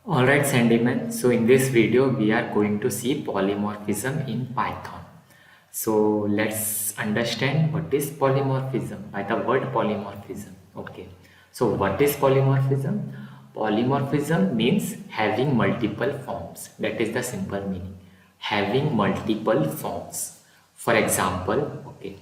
Alright Sandyman, so in this video we are going to see polymorphism in Python. So let's understand what is polymorphism by the word polymorphism. Okay, so what is polymorphism? Polymorphism means having multiple forms. That is the simple meaning. Having multiple forms. For example, okay,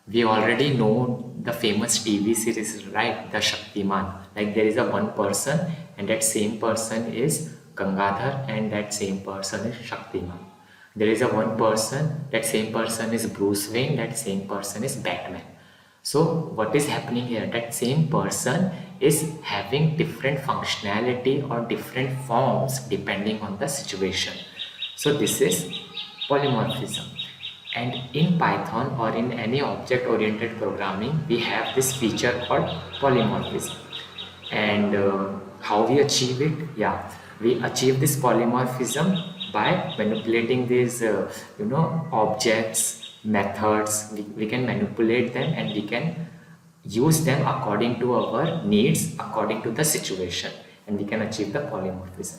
we already know the famous TV series, right? The Shaktiman. Like there is a one person and that same person is Gangadhar and that same person is Shaktiman. There is a one person, that same person is Bruce Wayne, that same person is Batman. So what is happening here? That same person is having different functionality or different forms depending on the situation. So this is polymorphism. And in Python or in any object-oriented programming, we have this feature called polymorphism. And how we achieve it? Yeah, we achieve this polymorphism by manipulating these, objects, methods. We can manipulate them and we can use them according to our needs, according to the situation, and we can achieve the polymorphism.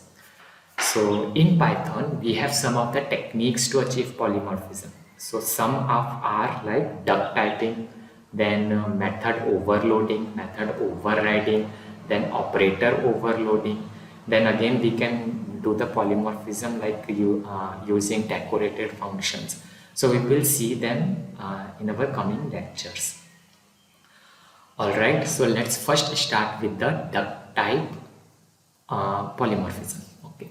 So in Python, we have some of the techniques to achieve polymorphism. So some of are like duck typing, then method overloading, method overriding, then operator overloading. Then again, we can do the polymorphism like using decorated functions. So we will see them in our coming lectures. Alright, so let's first start with the duck type polymorphism. Okay,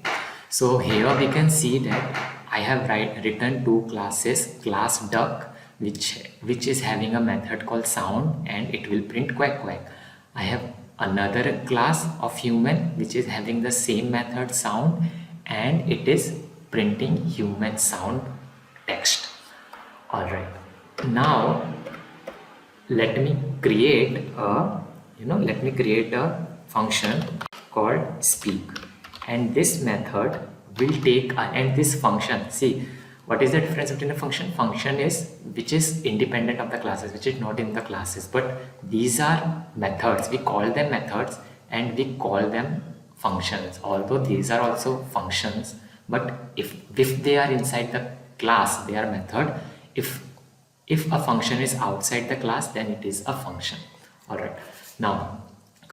so here we can see that I have written two classes, class duck which is having a method called sound and it will print quack quack. I have another class of human which is having the same method sound and it is printing human sound text. Alright, now let me create a function called speak, and this method will take and this function, see what is the difference between a function is which is independent of the classes, which is not in the classes, but these are methods, we call them methods and we call them functions, although these are also functions, but if they are inside the class they are method. If a function is outside the class, then it is a function. All right, now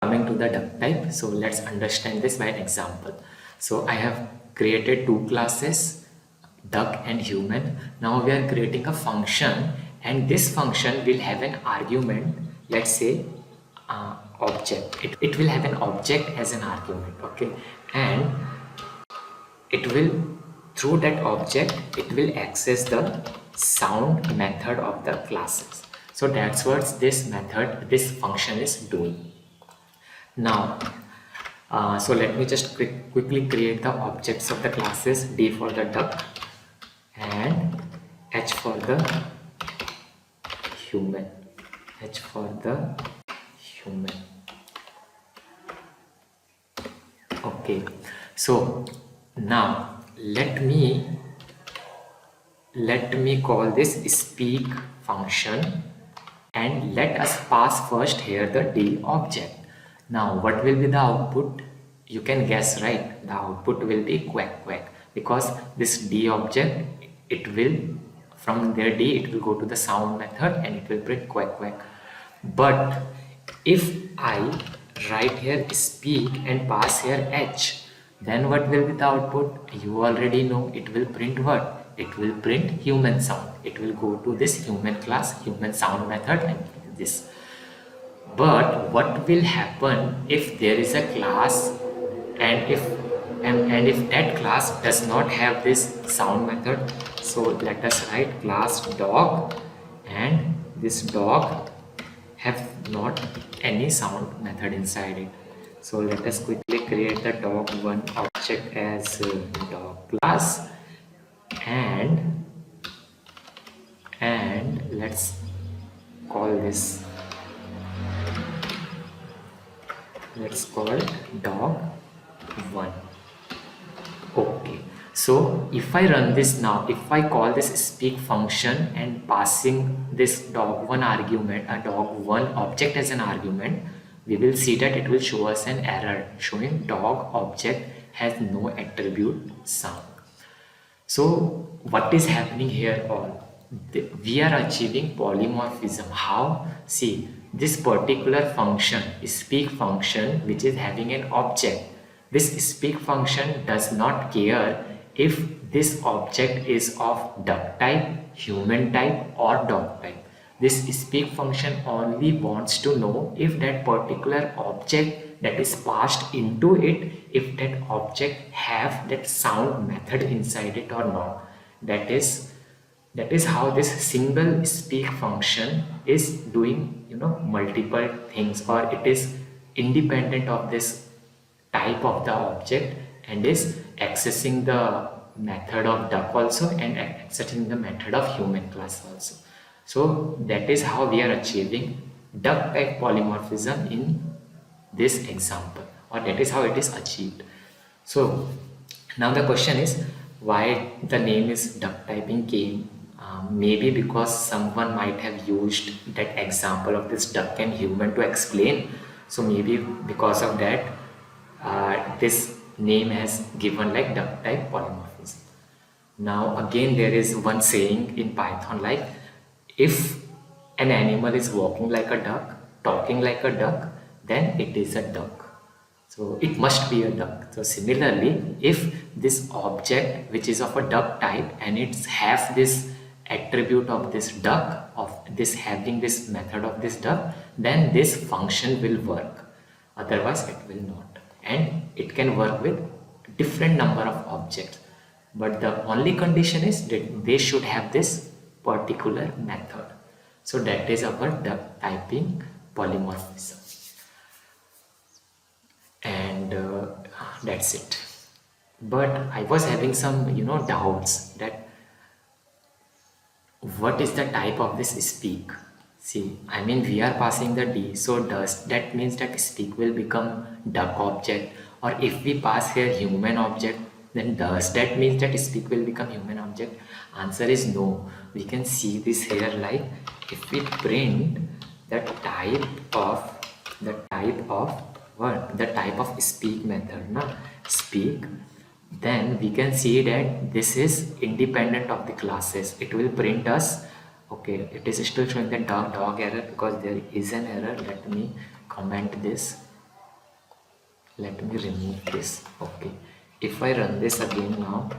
coming to the duck type, so let's understand this by an example. So I have created two classes, duck and human. Now we are creating a function and this function will have an argument, let's say object. It will have an object as an argument, okay, and it will, through that object it will access the sound method of the classes. So that's what this function is doing. Now so let me just quickly create the objects of the classes, D for the duck and H for the human. Okay, so now let me call this speak function and let us pass first here the D object. Now what will be the output? You can guess, right? The output will be quack quack, because this D object, it will, from their D it will go to the sound method and it will print quack quack. But if I write here speak and pass here H, then what will be the output? You already know, it will print what? It will print human sound. It will go to this human class, human sound method and this. But what will happen if there is a class and if that class does not have this sound method? So let us write class dog and this dog have not any sound method inside it. So let us quickly create the dog1 object as dog class and let's call this, let's call it dog1. Okay, so if I run this now, if I call this speak function and passing this dog1 argument, a dog1 object as an argument, we will see that it will show us an error showing dog object has no attribute sound. So what is happening here all? We are achieving polymorphism. How? See, this particular function, speak function, which is having an object. This speak function does not care if this object is of duck type, human type or dog type. This speak function only wants to know if that particular object that is passed into it, if that object have that sound method inside it or not. That is how this single speak function is doing, multiple things, or it is independent of this type of the object and is accessing the method of duck also and accessing the method of human class also. So that is how we are achieving duck type polymorphism in this example, or that is how it is achieved. So now the question is why the name is duck typing came. Maybe because someone might have used that example of this duck and human to explain. So maybe because of that, this name has given like duck type polymorphism. Now again, there is one saying in Python, like if an animal is walking like a duck, talking like a duck, then it is a duck. So it must be a duck. So similarly, if this object which is of a duck type and it's have this attribute of this duck, of this having this method of this duck, then this function will work. Otherwise it will not. And it can work with different number of objects. But the only condition is that they should have this particular method. So that is our duck typing polymorphism. And that's it. But I was having some doubts that what is the type of this speak. See, I mean, we are passing the D, so does that means that speak will become duck object? Or if we pass here human object, then does that means that speak will become human object? Answer is no. We can see this here, like if we print the type of what? The type of speak method, na? Speak, then we can see that this is independent of the classes. It will print us, okay, it is still showing the dog error because there is an error. Let me comment this, let me remove this. Okay, if I run this again now,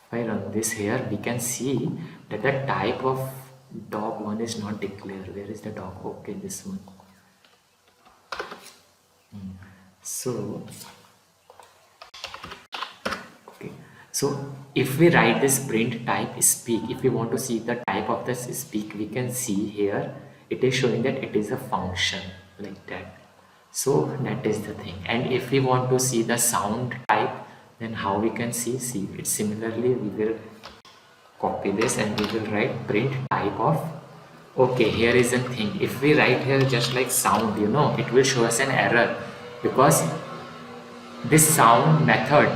if I run this here, we can see that the type of dog one is not declared. Where is the dog? Okay, this one. So okay, so if we write this print type speak, if we want to see the type of this speak, we can see here it is showing that it is a function like that. So that is the thing. And if we want to see the sound type, then how we can see it similarly, we will copy this and we will write print type of. Okay, here is the thing. If we write here just like sound, it will show us an error because this sound method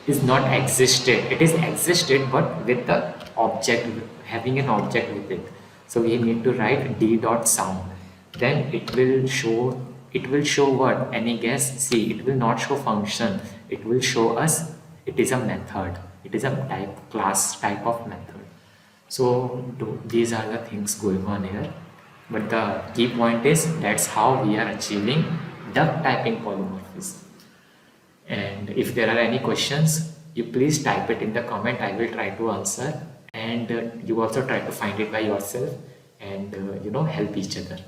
is not existed. It is existed but with the object, having an object with it. So we need to write d.sound. Then it will show what? Any guess? See, it will not show function. It will show us it is a method. It is a type of method. So these are the things going on here. But the key point is that's how we are achieving duck typing polymorphism. And if there are any questions, you please type it in the comment. I will try to answer, and you also try to find it by yourself and help each other.